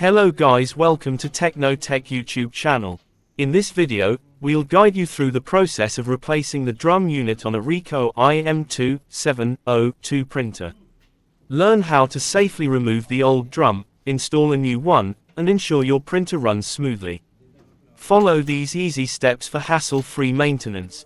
Hello guys, welcome to Techno-Tech YouTube channel. In this video, we'll guide you through the process of replacing the drum unit on a Ricoh IM 2702 printer. Learn how to safely remove the old drum, install a new one, and ensure your printer runs smoothly. Follow these easy steps for hassle-free maintenance.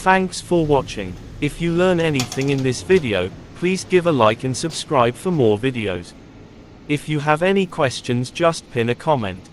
Thanks for watching. If you learn anything in this video, please give a like and subscribe for more videos. If you have any questions, just pin a comment.